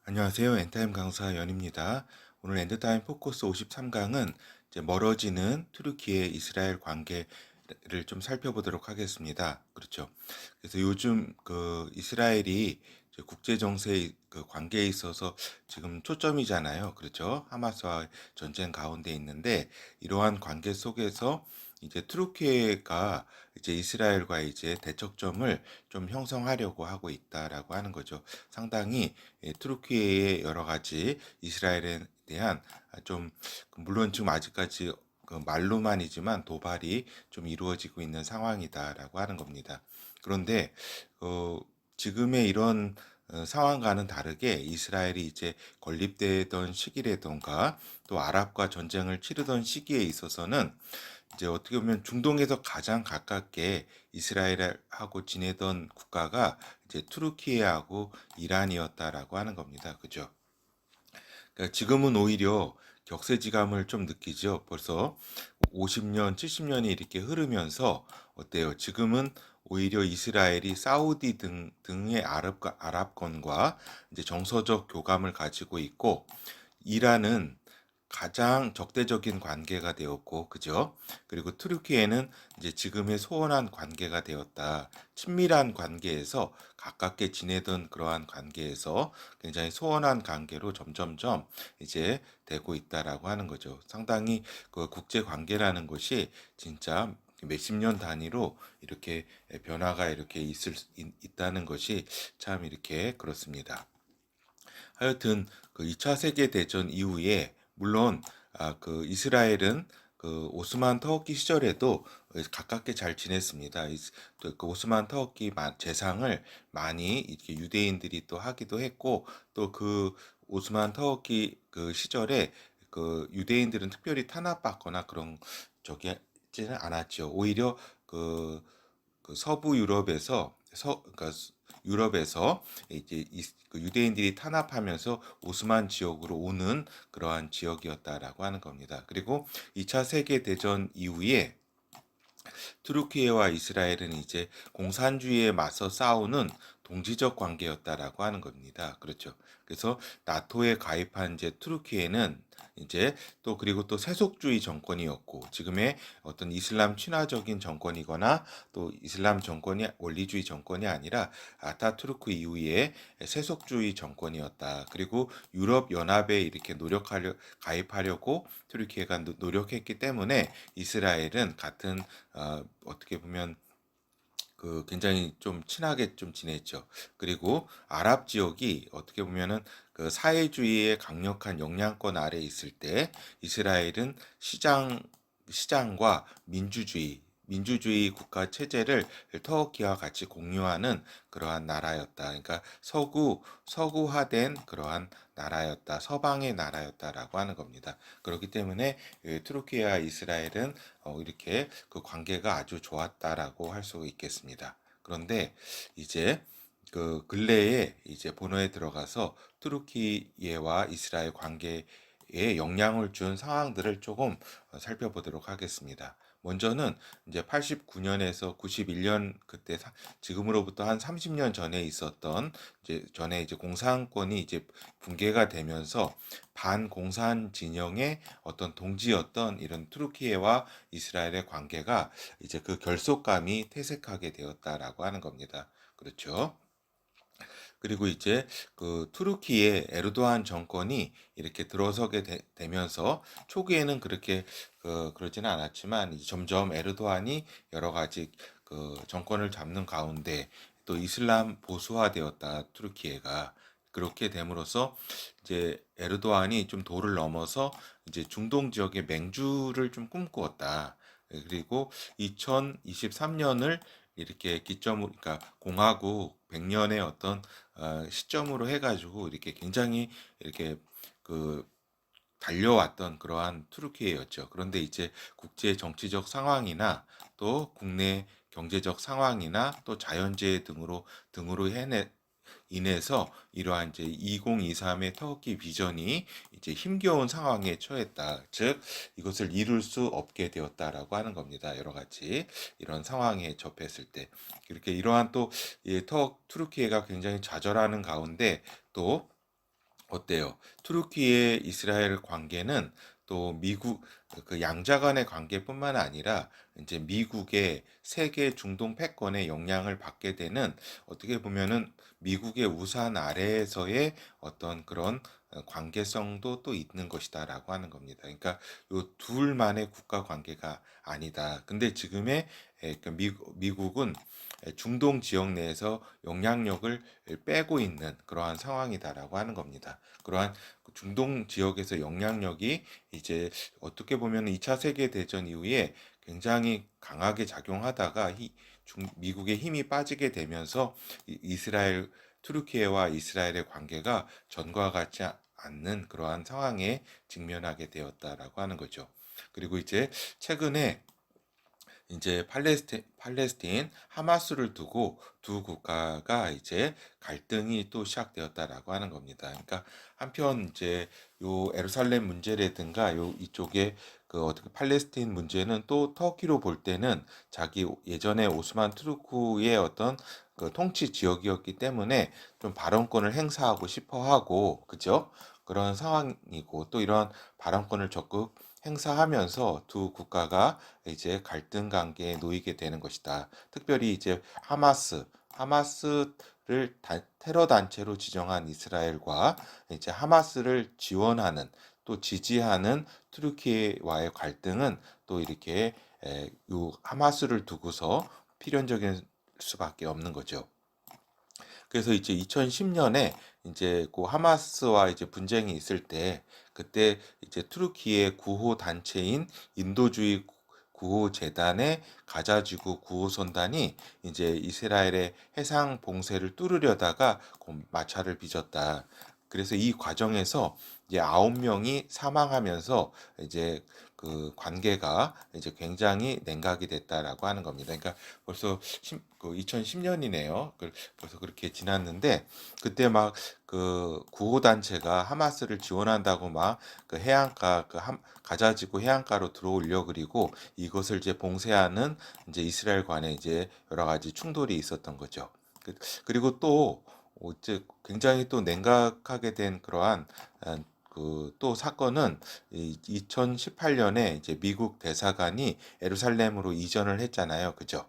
안녕하세요. 엔타임 강사 연입니다. 오늘 엔드타임 포커스 53강은 이제 멀어지는 투르키의 이스라엘 관계를 좀 살펴보도록 하겠습니다. 그렇죠. 그래서 요즘 그 이스라엘이 이제 국제 정세 그 관계에 있어서 지금 초점이잖아요. 그렇죠. 하마스와 전쟁 가운데 있는데 이러한 관계 속에서 이제 투르키가 이제 이스라엘과 이제 대척점을 좀 형성하려고 하고 있다라고 하는 거죠. 상당히 투르키의 여러 가지 이스라엘에 대한 좀 물론 지금 아직까지 그 말로만이지만 도발이 좀 이루어지고 있는 상황이다라고 하는 겁니다. 그런데 어, 지금의 이런 상황과는 다르게 이스라엘이 이제 건립되던 시기라던가 또 아랍과 전쟁을 치르던 시기에 있어서는 이제 어떻게 보면 중동에서 가장 가깝게 이스라엘하고 지내던 국가가 이제 투르키예하고 이란이었다라고 하는 겁니다. 그죠? 그러니까 지금은 오히려 격세지감을 좀 느끼죠. 벌써 50년, 70년이 이렇게 흐르면서 어때요? 지금은 오히려 이스라엘이 사우디 등의 아랍권과 이제 정서적 교감을 가지고 있고 이란은 가장 적대적인 관계가 되었고, 그죠? 그리고 트루키에는 이제 지금의 소원한 관계가 되었다. 친밀한 관계에서 가깝게 지내던 그러한 관계에서 굉장히 소원한 관계로 점점점 이제 되고 있다라고 하는 거죠. 상당히 그 국제 관계라는 것이 진짜 몇십 년 단위로 이렇게 변화가 이렇게 있다는 것이 참 이렇게 그렇습니다. 하여튼 그 2차 세계 대전 이후에 물론 그 이스라엘은 그 오스만 터키 시절에도 가깝게 잘 지냈습니다. 또그 오스만 터키 재상을 많이 이렇게 유대인들이 또 하기도 했고 또 그 오스만 터키 그 시절에 그 유대인들은 특별히 탄압받거나 그런 적이 있지는 않았죠. 오히려 그 서부 유럽에서 그러니까 유럽에서 이제 그 유대인들이 탄압하면서 오스만 지역으로 오는 그러한 지역이었다라고 하는 겁니다. 그리고 2차 세계 대전 이후에 투르키예와 이스라엘은 이제 공산주의에 맞서 싸우는 동지적 관계였다라고 하는 겁니다. 그렇죠. 그래서 나토에 가입한 이제 투르키예는 이제 또 그리고 또 세속주의 정권이었고 지금의 어떤 이슬람 친화적인 정권이거나 또 이슬람 정권이 원리주의 정권이 아니라 아타투르크 이후에 세속주의 정권이었다. 그리고 유럽 연합에 이렇게 가입하려고 투르키예가 노력했기 때문에 이스라엘은 같은 어떻게 보면 그 굉장히 좀 친하게 좀 지냈죠. 그리고 아랍 지역이 어떻게 보면은 그 사회주의의 강력한 영향권 아래 있을 때 이스라엘은 시장과 민주주의 국가 체제를 터키와 같이 공유하는 그러한 나라였다. 그러니까 서구화된 그러한 나라였다. 서방의 나라였다라고 하는 겁니다. 그렇기 때문에 투르키와 이스라엘은 이렇게 그 관계가 아주 좋았다라고 할 수 있겠습니다. 그런데 이제 그 근래에 이제 본어에 들어가서 투르키예와 이스라엘 관계에 영향을 준 상황들을 조금 살펴보도록 하겠습니다. 먼저는 이제 89년에서 91년 그때 지금으로부터 한 30년 전에 있었던 이제 공산권이 이제 붕괴가 되면서 반공산 진영의 어떤 동지였던 이런 투르키예와 이스라엘의 관계가 이제 그 결속감이 퇴색하게 되었다라고 하는 겁니다. 그렇죠. 그리고 이제 그 투르키의 에르도안 정권이 이렇게 들어서게 되면서 초기에는 그렇게 그러지는 않았지만 이제 점점 에르도안이 여러 가지 그 정권을 잡는 가운데 또 이슬람 보수화되었다 투르키예가 그렇게 됨으로써 이제 에르도안이 좀 도를 넘어서 이제 중동 지역의 맹주를 좀 꿈꾸었다. 그리고 2023년을 이렇게 기점으로, 그러니까 공화국 100년의 어떤 시점으로 해가지고 이렇게 굉장히 이렇게 그 달려왔던 그러한 투르키예였죠. 그런데 이제 국제 정치적 상황이나 또 국내 경제적 상황이나 또 자연재해 등으로 인해서 이러한 이제 2023의 터키 비전이 이제 힘겨운 상황에 처했다. 즉 이것을 이룰 수 없게 되었다라고 하는 겁니다. 여러 가지 이런 상황에 접했을 때 이렇게 이러한 또 투르키예가 굉장히 좌절하는 가운데 또 어때요? 투르키의 이스라엘 관계는 또 미국 그 양자 간의 관계뿐만 아니라 이제 미국의 세계 중동 패권의 영향을 받게 되는 어떻게 보면은 미국의 우산 아래에서의 어떤 그런 관계성도 또 있는 것이다라고 하는 겁니다. 그러니까 요 둘만의 국가 관계가 아니다. 근데 지금의 그 미국은 중동 지역 내에서 영향력을 빼고 있는 그러한 상황이다라고 하는 겁니다. 그러한 중동 지역에서 영향력이 이제 어떻게 보면 2차 세계 대전 이후에 굉장히 강하게 작용하다가 미국의 힘이 빠지게 되면서 이스라엘 투르키예와 이스라엘의 관계가 전과 같지 않는 그러한 상황에 직면하게 되었다라고 하는 거죠. 그리고 이제 최근에 이제 팔레스틴 하마스를 두고 두 국가가 이제 갈등이 또 시작되었다라고 하는 겁니다. 그러니까 한편 이제 요 예루살렘 문제라든가 요 이쪽에 그 어떻게 팔레스틴 문제는 또 터키로 볼 때는 자기 예전에 오스만 투르크의 어떤 그 통치 지역이었기 때문에 좀 발언권을 행사하고 싶어 하고 그죠? 그런 상황이고 또 이런 발언권을 적극 행사하면서 두 국가가 이제 갈등 관계에 놓이게 되는 것이다. 특별히 이제 하마스를 테러 단체로 지정한 이스라엘과 이제 하마스를 지원하는 또 지지하는 투르키와의 갈등은 또 이렇게 요 하마스를 두고서 필연적인 수밖에 없는 거죠. 그래서 이제 2010년에 이제 그 하마스와 이제 분쟁이 있을 때 그때 이제 투르키의 구호 단체인 인도주의 구호 재단의 가자지구 구호선단이 이제 이스라엘의 해상 봉쇄를 뚫으려다가 그 마차를 빚었다. 그래서 이 과정에서 이제 9명이 사망하면서 이제 그 관계가 이제 굉장히 냉각이 됐다라고 하는 겁니다. 그러니까 벌써 2010년이네요. 벌써 그렇게 지났는데 그때 막 그 구호 단체가 하마스를 지원한다고 막 그 해안가 가자지구 해안가로 들어오려 그리고 이것을 이제 봉쇄하는 이제 이스라엘 간에 이제 여러 가지 충돌이 있었던 거죠. 그리고 또 이제 굉장히 또 냉각하게 된 그러한 그 또 사건은 2018년에 이제 미국 대사관이 예루살렘으로 이전을 했잖아요. 그죠?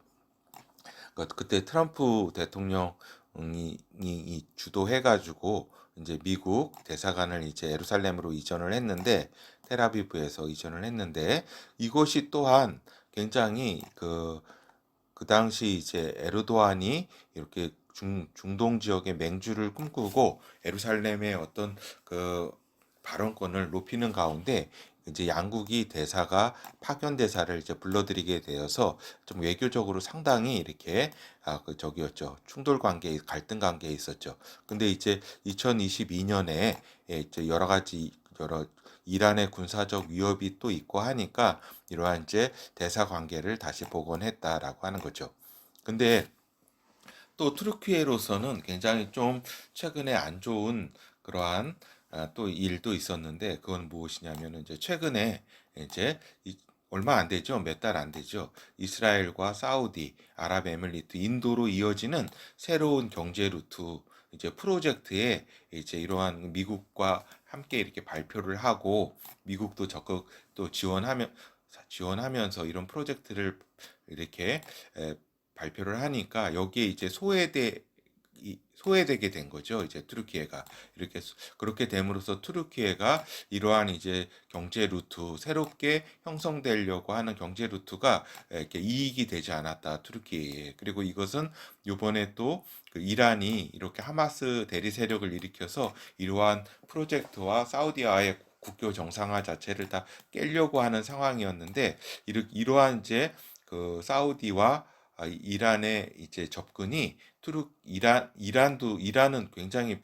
그때 트럼프 대통령이 주도해가지고 이제 미국 대사관을 이제 예루살렘으로 이전을 했는데 텔아비브에서 이전을 했는데 이것이 또한 굉장히 그 당시 이제 에르도안이 이렇게 중동 지역의 맹주를 꿈꾸고 예루살렘의 어떤 그 발언권을 높이는 가운데 이제 양국이 대사가 파견 대사를 이제 불러들이게 되어서 좀 외교적으로 상당히 이렇게 그 저기였죠. 충돌 관계, 갈등 관계에 있었죠. 근데 이제 2022년에 이제 여러 이란의 군사적 위협이 또 있고 하니까 이러한 이제 대사 관계를 다시 복원했다라고 하는 거죠. 근데 또 트루키에로서는 굉장히 좀 최근에 안 좋은 그러한 또 일도 있었는데 그건 무엇이냐면은 이제 최근에 이제 얼마 안 되죠. 몇 달 안 되죠. 이스라엘과 사우디, 아랍에밀리트, 인도로 이어지는 새로운 경제 루트 이제 프로젝트에 이제 이러한 미국과 함께 이렇게 발표를 하고 미국도 적극 또 지원하면서 이런 프로젝트를 이렇게 발표를 하니까 여기에 이제 소외되게 된 거죠. 이제 투르키예가 이렇게 그렇게 됨으로써 투르키예가 이러한 이제 경제 루트 새롭게 형성되려고 하는 경제 루트가 이렇게 이익이 되지 않았다 투르키예에. 그리고 이것은 이번에 또 그 이란이 이렇게 하마스 대리 세력을 일으켜서 이러한 프로젝트와 사우디와의 국교 정상화 자체를 다 깨려고 하는 상황이었는데 이러한 이제 그 사우디와 이란의 이제 접근이 이란은 굉장히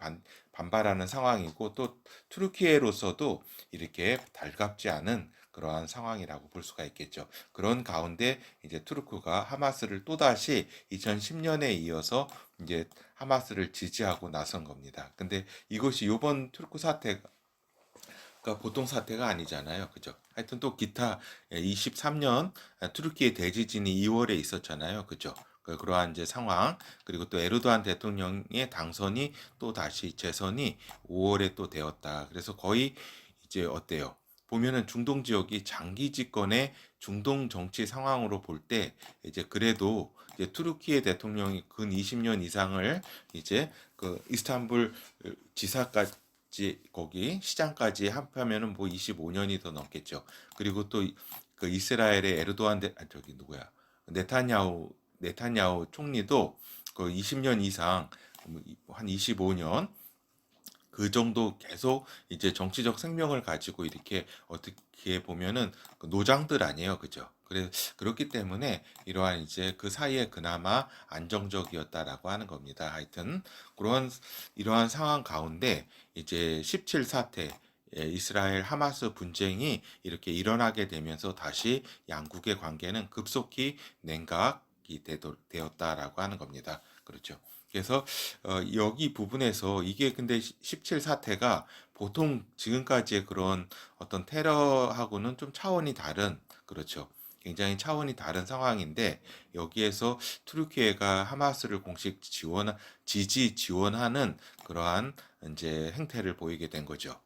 반발하는 상황이고 또 투르키예로서도 이렇게 달갑지 않은 그러한 상황이라고 볼 수가 있겠죠. 그런 가운데 이제 투르크가 하마스를 또다시 2010년에 이어서 이제 하마스를 지지하고 나선 겁니다. 근데 이것이 이번 투르크 사태가 보통 사태가 아니잖아요. 그죠? 하여튼 또 기타 23년 투르키의 대지진이 2월에 있었잖아요. 그죠? 그러한 이제 상황, 그리고 또 에르도안 대통령의 당선이 또 다시 재선이 5월에 또 되었다. 그래서 거의 이제 어때요? 보면은 중동 지역이 장기 집권의 중동 정치 상황으로 볼 때 이제 그래도 이제 투르키예 대통령이 근 20년 이상을 이제 그 이스탄불 지사까지 거기 시장까지 합하면은 뭐 25년이 더 넘겠죠. 그리고 또 그 이스라엘의 에르도안 저기 누구야? 네타냐후 총리도 그 20년 이상 한 25년 그 정도 계속 이제 정치적 생명을 가지고 이렇게 어떻게 보면은 그 노장들 아니에요. 그죠? 그래, 그렇기 때문에 이러한 이제 그 사이에 그나마 안정적이었다라고 하는 겁니다. 하여튼, 이러한 상황 가운데 이제 17 사태, 이스라엘 하마스 분쟁이 이렇게 일어나게 되면서 다시 양국의 관계는 급속히 냉각이 되었다라고 하는 겁니다. 그렇죠. 그래서 여기 부분에서 이게 근데 17 사태가 보통 지금까지의 그런 어떤 테러하고는 좀 차원이 다른, 그렇죠. 굉장히 차원이 다른 상황인데 여기에서 투르키예가 하마스를 공식 지원하는 그러한 이제 행태를 보이게 된 거죠.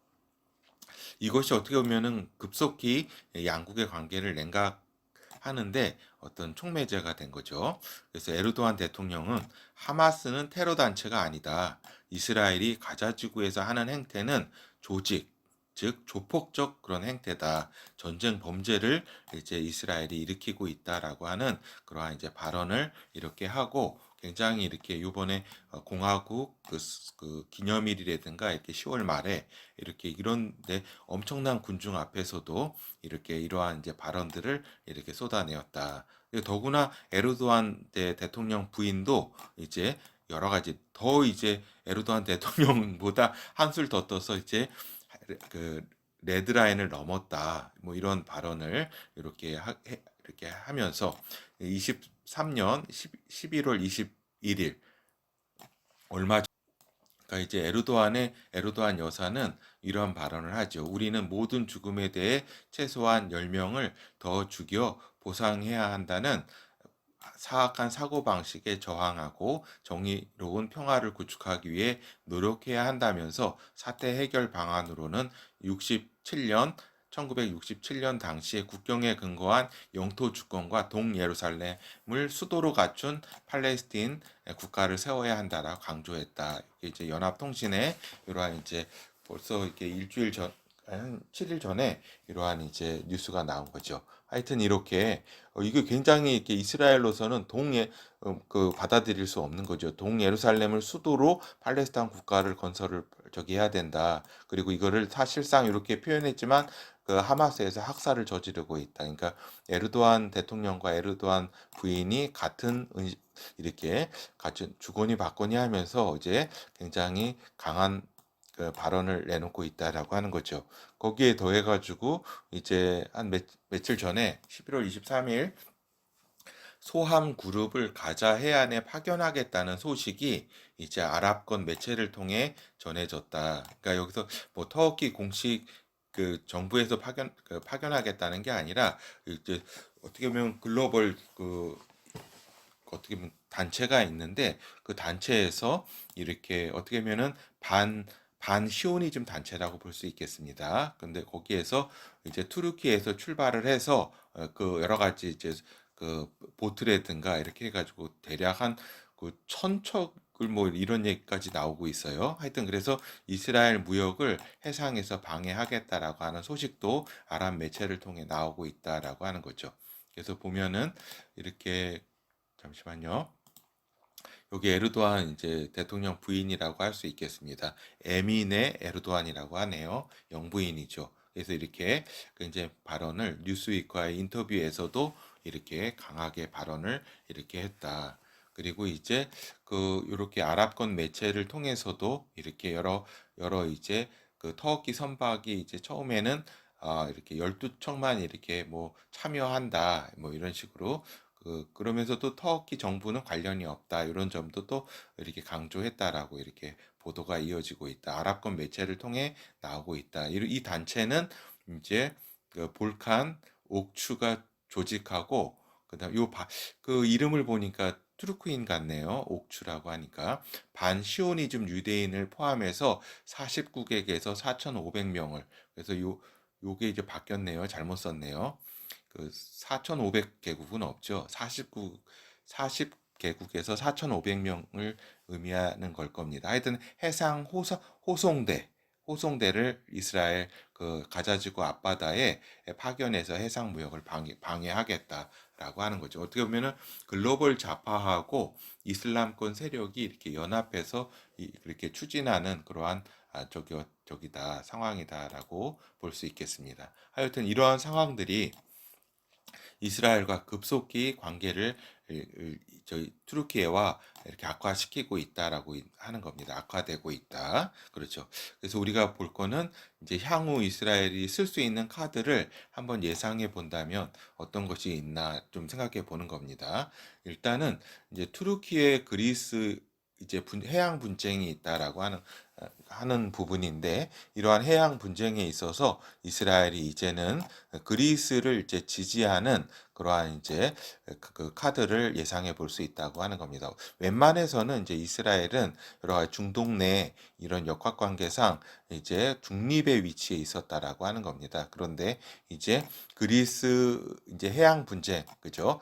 이것이 어떻게 보면은 급속히 양국의 관계를 냉각하는데 어떤 촉매제가 된 거죠. 그래서 에르도안 대통령은 하마스는 테러 단체가 아니다. 이스라엘이 가자 지구에서 하는 행태는 조직, 즉 조폭적 그런 행태다. 전쟁 범죄를 이제 이스라엘이 일으키고 있다라고 하는 그러한 이제 발언을 이렇게 하고 굉장히 이렇게 이번에 공화국 그 기념일이라든가 이렇게 10월 말에 이렇게 이런데 엄청난 군중 앞에서도 이렇게 이러한 이제 발언들을 이렇게 쏟아내었다. 더구나 에르도안 대통령 부인도 이제 여러 가지 더 이제 에르도안 대통령보다 한술 더 떠서 이제 그 레드라인을 넘었다. 뭐 이런 발언을 이렇게 하면서 23년 11월 21일 얼마 그러니까 이제 에르도안 여사는 이러한 발언을 하죠. 우리는 모든 죽음에 대해 최소한 10명을 더 죽여 보상해야 한다는 사악한 사고방식에 저항하고 정의로운 평화를 구축하기 위해 노력해야 한다면서 사태 해결 방안으로는 1967년 당시에 국경에 근거한 영토 주권과 동예루살렘을 수도로 갖춘 팔레스틴 국가를 세워야 한다라고 강조했다. 이게 이제 연합통신의 이러한 이제 벌써 이렇게 일주일 전, 한 7일 전에 이러한 이제 뉴스가 나온 거죠. 하여튼 이렇게 이게 굉장히 이렇게 이스라엘로서는 그 받아들일 수 없는 거죠. 동예루살렘을 수도로 팔레스타인 국가를 건설을 저기 해야 된다. 그리고 이거를 사실상 이렇게 표현했지만 그 하마스에서 학살을 저지르고 있다. 그러니까 에르도안 대통령과 에르도안 부인이 이렇게 같은 주거니 받거니 하면서 이제 굉장히 강한 그 발언을 내놓고 있다라고 하는 거죠. 거기에 더해가지고 이제 한 며칠 전에 11월 23일 소함 그룹을 가자 해안에 파견하겠다는 소식이 이제 아랍권 매체를 통해 전해졌다. 그러니까 여기서 뭐 터키 공식 그 정부에서 파견하겠다는 게 아니라 이제 어떻게 보면 글로벌 어떻게 보면 단체가 있는데 그 단체에서 이렇게 어떻게 보면은 반시오니즘 단체라고 볼 수 있겠습니다. 근데 거기에서 이제 투르키에서 출발을 해서 그 여러 가지 이제 그 보트라든가 이렇게 해가지고 대략 한 그 천척을 뭐 이런 얘기까지 나오고 있어요. 하여튼 그래서 이스라엘 무역을 해상에서 방해하겠다라고 하는 소식도 아랍 매체를 통해 나오고 있다라고 하는 거죠. 그래서 보면은 이렇게 잠시만요. 여기 에르도안 이제 대통령 부인이라고 할 수 있겠습니다. 에미네 에르도안이라고 하네요. 영부인이죠. 그래서 이렇게 그 이제 발언을 뉴스위크와의 인터뷰에서도 이렇게 강하게 발언을 이렇게 했다. 그리고 이제 그 이렇게 아랍권 매체를 통해서도 이렇게 여러 이제 그 터키 선박이 이제 처음에는 이렇게 12척만 이렇게 뭐 참여한다. 뭐 이런 식으로 그러면서도 터키 정부는 관련이 없다. 이런 점도 또 이렇게 강조했다라고 이렇게 보도가 이어지고 있다. 아랍권 매체를 통해 나오고 있다. 이 단체는 이제 그 볼칸 옥추가 조직하고 그다음 그 이름을 보니까 투르크인 같네요. 옥추라고 하니까 반 시오니즘 유대인을 포함해서 49개국에서 4,500명을 그래서 요게 이제 바뀌었네요. 잘못 썼네요. 그 4,500개국은 없죠. 40개국에서 4,500명을 의미하는 걸 겁니다. 하여튼 해상 호송대를 이스라엘 그 가자지구 앞바다에 파견해서 해상 무역을 방해하겠다라고 하는 거죠. 어떻게 보면은 글로벌 좌파하고 이슬람권 세력이 이렇게 연합해서 이렇게 추진하는 그러한 저기다 상황이다라고 볼 수 있겠습니다. 하여튼 이러한 상황들이 이스라엘과 급속히 관계를 저희 투르키예와 이렇게 악화시키고 있다라고 하는 겁니다. 악화되고 있다. 그렇죠. 그래서 우리가 볼 거는 이제 향후 이스라엘이 쓸 수 있는 카드를 한번 예상해 본다면 어떤 것이 있나 좀 생각해 보는 겁니다. 일단은 이제 투르키예 그리스 이제 해양 분쟁이 있다라고 하는 부분인데 이러한 해양 분쟁에 있어서 이스라엘이 이제는 그리스를 이제 지지하는 그러한 이제 그 카드를 예상해 볼 수 있다고 하는 겁니다. 웬만해서는 이제 이스라엘은 여러 가지 중동 내 이런 역학 관계상 이제 중립의 위치에 있었다라고 하는 겁니다. 그런데 이제 그리스 이제 해양 분쟁, 그죠?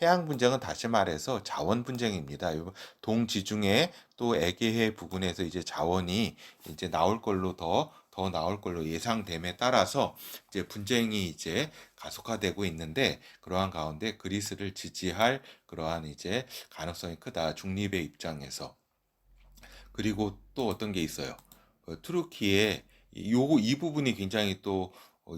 해양 분쟁은 다시 말해서 자원 분쟁입니다. 동지중해 또 에게해 부근에서 이제 자원이 이제 나올 걸로 더 나올 걸로 예상됨에 따라서 이제 분쟁이 이제 가속화되고 있는데 그러한 가운데 그리스를 지지할 그러한 이제 가능성이 크다. 중립의 입장에서. 그리고 또 어떤 게 있어요. 투르키의 이 부분이 굉장히 또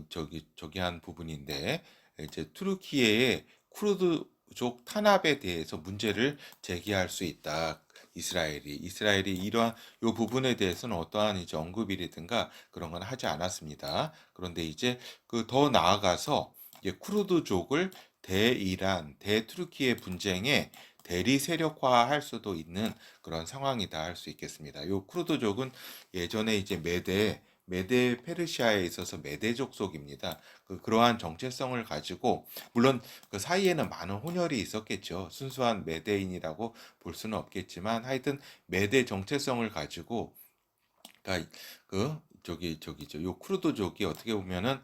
저기 한 부분인데 이제 투르키의 쿠르드족 탄압에 대해서 문제를 제기할 수 있다. 이스라엘이 이러한 요 부분에 대해서는 어떠한 이제 언급이라든가 그런 건 하지 않았습니다. 그런데 이제 그 더 나아가서 이제 쿠르드족을 대이란, 대투르키의 분쟁에 대리 세력화할 수도 있는 그런 상황이다 할 수 있겠습니다. 요 쿠르드족은 예전에 이제 메데 페르시아에 있어서 메데족 속입니다. 그러한 정체성을 가지고 물론 그 사이에는 많은 혼혈이 있었겠죠. 순수한 메데인이라고 볼 수는 없겠지만 하여튼 메데 정체성을 가지고 그러니까 저기죠. 요 쿠르드족이 어떻게 보면은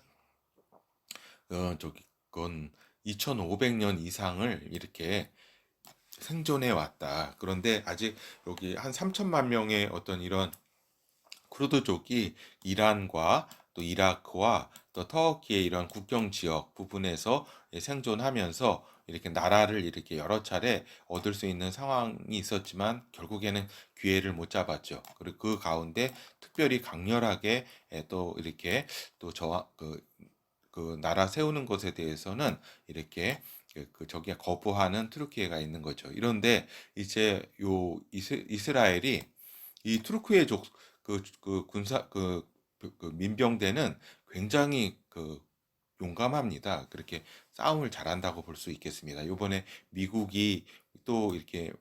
그건 2,500년 이상을 이렇게 생존해 왔다. 그런데 아직 여기 한 3천만 명의 어떤 이런 쿠르드족이 이란과 또 이라크와 또 터키의 이런 국경 지역 부분에서 생존하면서 이렇게 나라를 이렇게 여러 차례 얻을 수 있는 상황이 있었지만 결국에는 기회를 못 잡았죠. 그리고 그 가운데 특별히 강렬하게 또 이렇게 그 나라 세우는 것에 대해서는 이렇게 저기에 거부하는 트루키에가 있는 거죠. 이런데 이제 요 이스라엘이 이 투르크의 그 군사 그 민병대는 굉장히 용감합니다. 그렇게 싸움을 잘한다고 볼 수 있겠습니다. 이번에 미국이 또 이렇게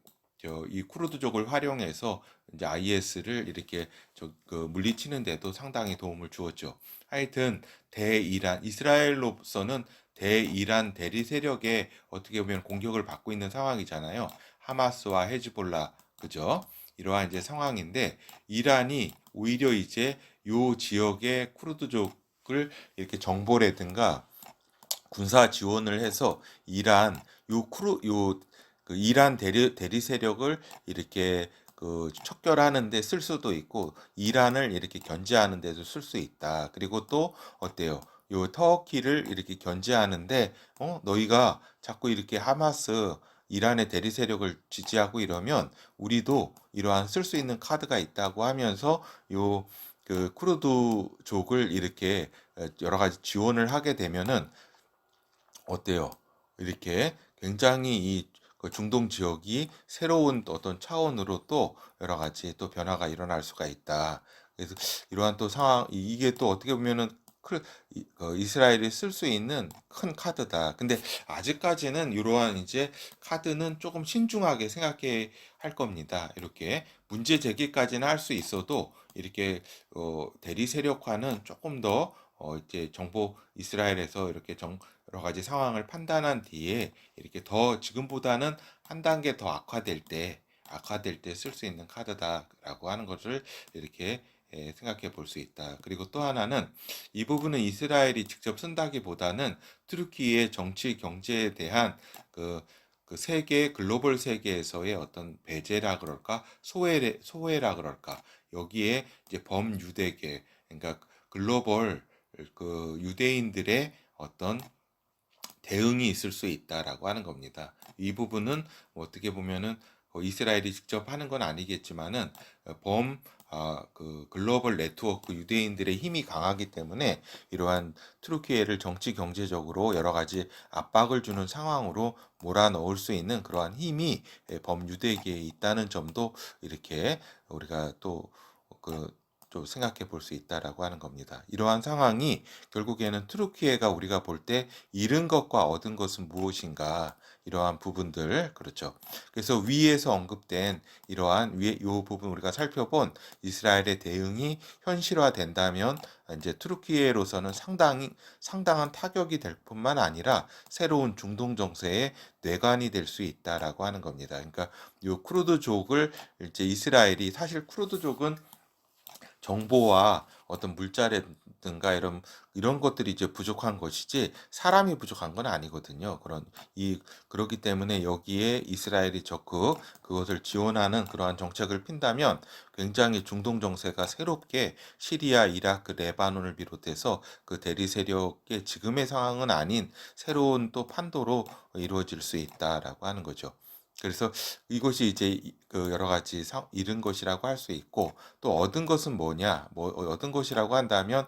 이 쿠르드족을 활용해서 이제 IS를 이렇게 물리치는 데도 상당히 도움을 주었죠. 하여튼 이스라엘로서는 대이란 대리 세력에 어떻게 보면 공격을 받고 있는 상황이잖아요. 하마스와 헤즈볼라 그죠? 이러한 이제 상황인데 이란이 오히려 이제 요 지역의 쿠르드족을 이렇게 정보라든가 군사 지원을 해서 이란 대리 세력을 이렇게 척결하는데 쓸 수도 있고 이란을 이렇게 견제하는 데도 쓸 수 있다. 그리고 또 어때요? 요 터키를 이렇게 견제하는데 너희가 자꾸 이렇게 하마스 이란의 대리 세력을 지지하고 이러면 우리도 이러한 쓸 수 있는 카드가 있다고 하면서 요 쿠르드족을 이렇게 여러 가지 지원을 하게 되면은 어때요? 이렇게 굉장히 그 중동 지역이 새로운 어떤 차원으로 또 여러 가지 또 변화가 일어날 수가 있다. 그래서 이러한 또 상황, 이게 또 어떻게 보면은 이스라엘이 쓸 수 있는 큰 카드다. 근데 아직까지는 이러한 이제 카드는 조금 신중하게 생각해 할 겁니다. 이렇게 문제 제기까지는 할 수 있어도 이렇게 대리 세력화는 조금 더 이제 이스라엘에서 이렇게 여러 가지 상황을 판단한 뒤에 이렇게 더 지금보다는 한 단계 더 악화될 때 쓸 수 있는 카드다라고 하는 것을 이렇게 생각해 볼 수 있다. 그리고 또 하나는 이 부분은 이스라엘이 직접 쓴다기보다는 트루키의 정치 경제에 대한 그, 그 세계 글로벌 세계에서의 어떤 배제라 그럴까 소외라 그럴까 여기에 이제 범유대계 그러니까 글로벌 그 유대인들의 어떤 대응이 있을 수 있다라고 하는 겁니다. 이 부분은 어떻게 보면은 이스라엘이 직접 하는 건 아니겠지만은 그 글로벌 네트워크 유대인들의 힘이 강하기 때문에 이러한 트루키에를 정치 경제적으로 여러 가지 압박을 주는 상황으로 몰아넣을 수 있는 그러한 힘이 범유대계에 있다는 점도 이렇게 우리가 또그 좀 생각해 볼 수 있다라고 하는 겁니다. 이러한 상황이 결국에는 트루키에가 우리가 볼 때 잃은 것과 얻은 것은 무엇인가 이러한 부분들 그렇죠. 그래서 위에서 언급된 이러한 위에 이 부분 우리가 살펴본 이스라엘의 대응이 현실화된다면 이제 트루키에로서는 상당한 타격이 될 뿐만 아니라 새로운 중동 정세의 뇌관이 될 수 있다라고 하는 겁니다. 그러니까 이 쿠르드족을 이제 이스라엘이 사실 쿠르드족은 정보와 어떤 물자라든가 이런 것들이 이제 부족한 것이지 사람이 부족한 건 아니거든요. 그렇기 때문에 여기에 이스라엘이 적극 그것을 지원하는 그러한 정책을 핀다면 굉장히 중동 정세가 새롭게 시리아, 이라크, 레바논을 비롯해서 그 대리 세력의 지금의 상황은 아닌 새로운 또 판도로 이루어질 수 있다라고 하는 거죠. 그래서 이것이 이제 그 여러 가지 잃은 것이라고 할 수 있고 또 얻은 것은 뭐냐? 얻은 것이라고 한다면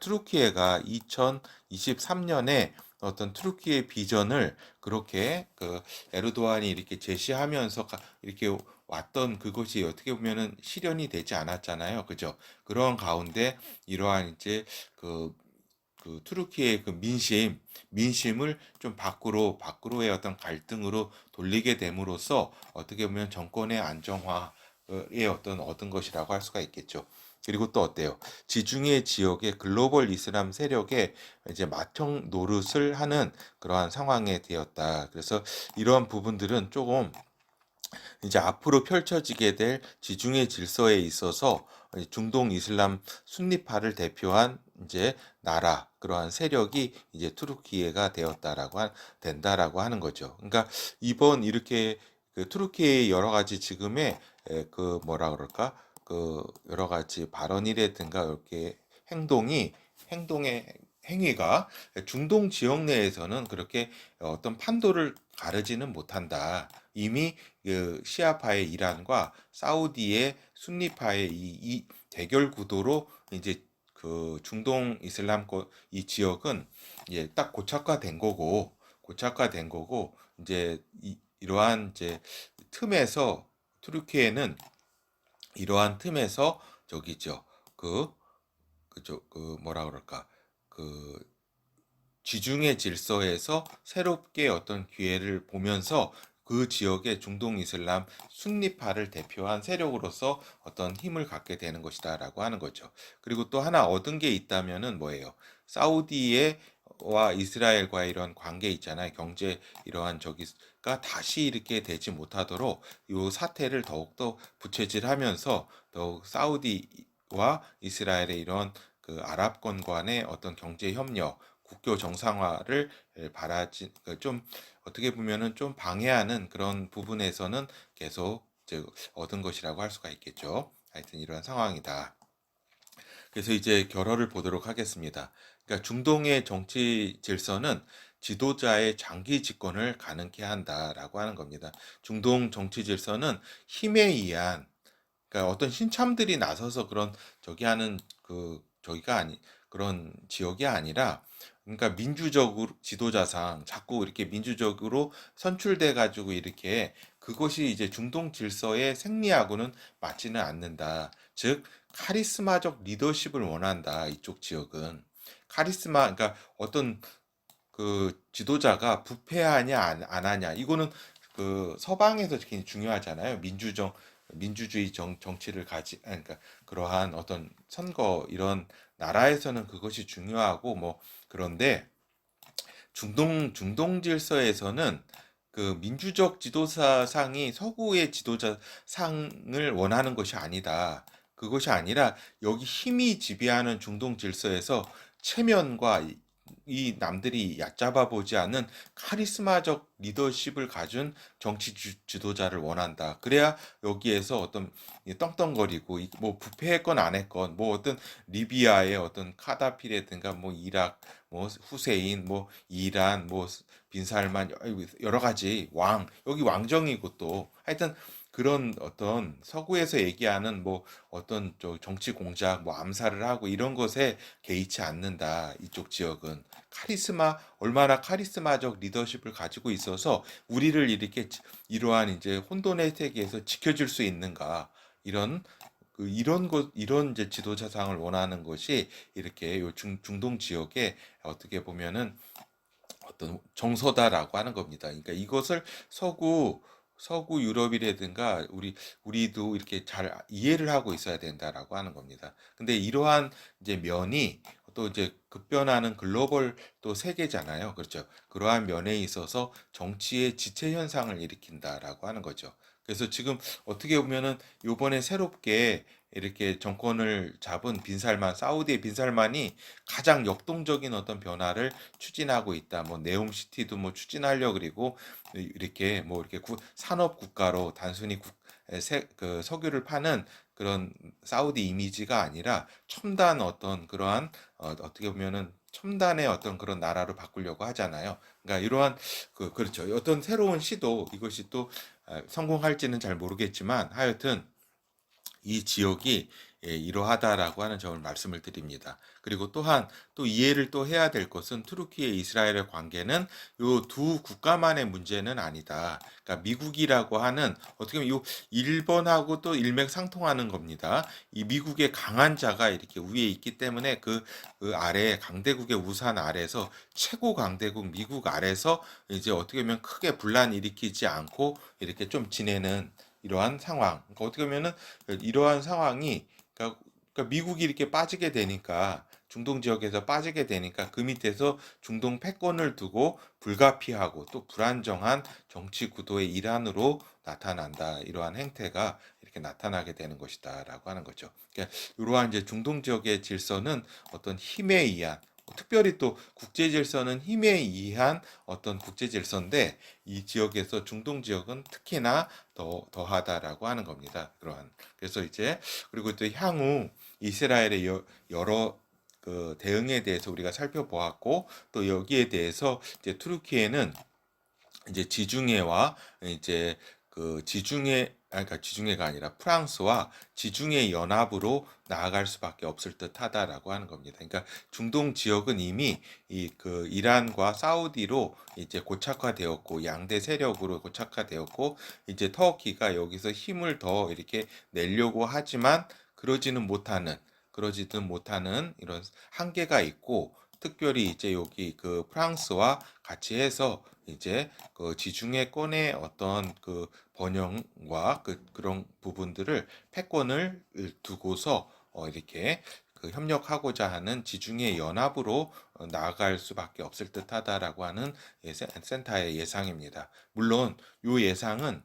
투르키예가 2023년에 어떤 투르키의 비전을 그렇게 그 에르도안이 이렇게 제시하면서 이렇게 왔던 그것이 어떻게 보면은 실현이 되지 않았잖아요. 그죠? 그런 가운데 이러한 이제 그 투르키의 그 민심을 좀 밖으로의 어떤 갈등으로 돌리게 됨으로써 어떻게 보면 정권의 안정화의 어떤 얻은 것이라고 할 수가 있겠죠. 그리고 또 어때요? 지중해 지역의 글로벌 이슬람 세력에 이제 맏형 노릇을 하는 그러한 상황에 되었다. 그래서 이러한 부분들은 조금 이제 앞으로 펼쳐지게 될 지중해 질서에 있어서 중동 이슬람 순니파를 대표한 이제 나라 그러한 세력이 이제 투르키예가 된다라고 하는 거죠. 그러니까 이번 이렇게 그 투르키의 여러 가지 지금의 그 뭐라 그럴까 그 여러 가지 발언이라든가 이렇게 행동의 행위가 중동 지역 내에서는 그렇게 어떤 판도를 가르지는 못한다. 이미 그 시아파의 이란과 사우디의 순니파의 이 대결 구도로 이제 그 중동 이슬람권 이 지역은 이제 딱 고착화된 거고 이제 이러한 이제 틈에서 투르키에는 이러한 틈에서 저기죠 그 뭐라 그럴까 그 지중해 질서에서 새롭게 어떤 기회를 보면서 그 지역의 중동 이슬람 순니파를 대표한 세력으로서 어떤 힘을 갖게 되는 것이다라고 하는 거죠. 그리고 또 하나 얻은 게 있다면은 뭐예요? 사우디와 이스라엘과의 이런 관계 있잖아요. 경제 이러한 저기가 다시 이렇게 되지 못하도록 이 사태를 더욱더 부채질하면서 더욱 사우디와 이스라엘의 이런 그 아랍권 간의 어떤 경제 협력 국교 정상화를 바라지 좀 어떻게 보면은 좀 방해하는 그런 부분에서는 계속 이제 얻은 것이라고 할 수가 있겠죠. 하여튼 이런 상황이다. 그래서 이제 결어를 보도록 하겠습니다. 그러니까 중동의 정치 질서는 지도자의 장기 집권을 가능케 한다라고 하는 겁니다. 중동 정치 질서는 힘에 의한 그러니까 어떤 신참들이 나서서 그런 저기 하는 그 저기가 아니 그런 지역이 아니라 그러니까 민주적으로 지도자상 자꾸 이렇게 민주적으로 선출돼 가지고 이렇게 그것이 이제 중동 질서에 생리하고는 맞지는 않는다. 즉 카리스마적 리더십을 원한다. 이쪽 지역은 그러니까 어떤 그 지도자가 부패하냐 안 하냐 이거는 그 서방에서 굉장히 중요하잖아요. 민주주의 정치를 그러니까 그러한 어떤 선거 이런 나라에서는 그것이 중요하고 뭐 그런데 중동 질서에서는 그 민주적 지도자상이 서구의 지도자상을 원하는 것이 아니다. 그것이 아니라 여기 힘이 지배하는 중동 질서에서 체면과 이 남들이 얕잡아 보지 않는 카리스마적 리더십을 가진 정치 지도자를 원한다. 그래야 여기에서 어떤 떵떵거리고 뭐 부패했건 안 했건 뭐 어떤 리비아의 어떤 카다피라든가 뭐 이락 뭐 후세인 뭐 이란 뭐 빈살만 여러 가지 여기 왕정이고 또 하여튼 그런 어떤 서구에서 얘기하는 뭐 어떤 정치 공작 뭐 암살을 하고 이런 것에 개의치 않는다. 이쪽 지역은 얼마나 카리스마적 리더십을 가지고 있어서 우리를 이렇게 이러한 이제 혼돈의 세계에서 지켜줄 수 있는가 이런 이런 이제 지도자상을 원하는 것이 이렇게 요 중동 지역에 어떻게 보면은 어떤 정서다라고 하는 겁니다. 그러니까 이것을 서구 유럽이라든가 우리도 이렇게 잘 이해를 하고 있어야 된다라고 하는 겁니다. 근데 이러한 이제 면이 또 이제 급변하는 글로벌 또 세계잖아요. 그렇죠. 그러한 면에 있어서 정치의 지체 현상을 일으킨다라고 하는 거죠. 그래서 지금 어떻게 보면은 요번에 새롭게 이렇게 정권을 잡은 사우디의 빈살만이 가장 역동적인 어떤 변화를 추진하고 있다. 뭐 네옴시티도 뭐 추진하려 그리고 이렇게 뭐 이렇게 산업 국가로 단순히 그 석유를 파는 그런 사우디 이미지가 아니라 첨단 어떤 그러한 어떻게 보면은 첨단의 어떤 그런 나라로 바꾸려고 하잖아요. 그러니까 이러한 그렇죠. 어떤 새로운 시도 이것이 또 성공할지는 잘 모르겠지만 하여튼 이 지역이 이러하다라고 하는 점을 말씀을 드립니다. 그리고 또한 또 이해를 또 해야 될 것은 투르키예 이스라엘의 관계는 요 두 국가만의 문제는 아니다. 그러니까 미국이라고 하는 어떻게 보면 요 일본하고 또 일맥상통하는 겁니다. 이 미국의 강한 자가 이렇게 위에 있기 때문에 그 아래 강대국의 우산 아래서 최고 강대국 미국 아래서 이제 어떻게 보면 크게 분란 일으키지 않고 이렇게 좀 지내는 이러한 상황. 그러니까 어떻게 보면은 이러한 상황이 그러니까 미국이 이렇게 빠지게 되니까 중동 지역에서 빠지게 되니까 그 밑에서 중동 패권을 두고 불가피하고 또 불안정한 정치 구도의 일환으로 나타난다. 이러한 행태가 이렇게 나타나게 되는 것이다라고 하는 거죠. 그러니까 이러한 이제 중동 지역의 질서는 어떤 힘에 의한 특별히 또 국제 질서는 힘에 의한 어떤 국제 질서인데 이 지역에서 중동 지역은 특히나 더하다라고 하는 겁니다. 그래서 이제 그리고 또 향후 이스라엘의 여러 그 대응에 대해서 우리가 살펴보았고 또 여기에 대해서 이제 투르키에는 이제 지중해와 이제 그러니까 지중해가 아니라 프랑스와 지중해 연합으로 나아갈 수밖에 없을 듯하다라고 하는 겁니다. 그러니까 중동 지역은 이미 이 그 이란과 사우디로 이제 고착화되었고 양대 세력으로 고착화되었고 이제 터키가 여기서 힘을 더 이렇게 내려고 하지만 그러지는 못하는 이런 한계가 있고 특별히 이제 여기 그 프랑스와 같이 해서 이제 그 지중해권의 어떤 그 번영과 그런 부분들을 패권을 두고서 이렇게 그 협력하고자 하는 지중해 연합으로 나아갈 수밖에 없을 듯하다라고 하는 센터의 예상입니다. 물론 이 예상은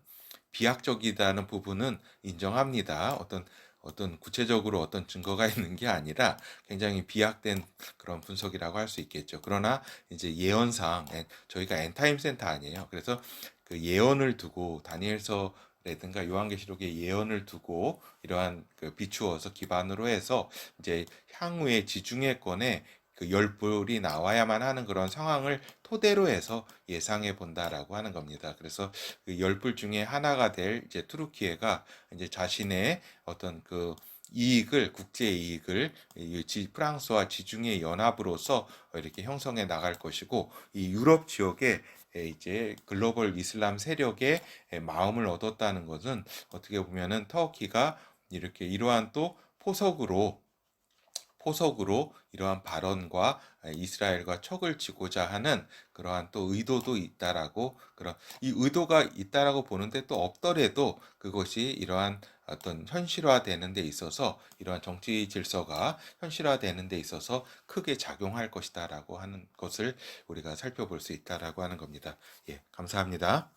비약적이다는 부분은 인정합니다. 어떤 구체적으로 어떤 증거가 있는 게 아니라 굉장히 비약된 그런 분석이라고 할 수 있겠죠. 그러나 이제 예언상 저희가 엔타임 센터 아니에요. 그래서 그 예언을 두고 다니엘서라든가 요한계시록의 예언을 두고 이러한 그 비추어서 기반으로 해서 이제 향후에 지중해권에 그 열불이 나와야만 하는 그런 상황을 토대로 해서 예상해 본다라고 하는 겁니다. 그래서 그 열불 중에 하나가 될 이제 투르키예가 이제 자신의 어떤 그 국제 이익을 프랑스와 지중해 연합으로서 이렇게 형성해 나갈 것이고 이 유럽 지역에 이제 글로벌 이슬람 세력의 마음을 얻었다는 것은 어떻게 보면은 터키가 이렇게 이러한 또 포석으로 이러한 발언과 이스라엘과 척을 지고자 하는 그러한 또 의도도 있다라고 이 의도가 있다라고 보는데 또 없더라도 그것이 이러한 어떤 현실화되는 데 있어서 이러한 정치 질서가 현실화되는 데 있어서 크게 작용할 것이다라고 하는 것을 우리가 살펴볼 수 있다라고 하는 겁니다. 예, 감사합니다.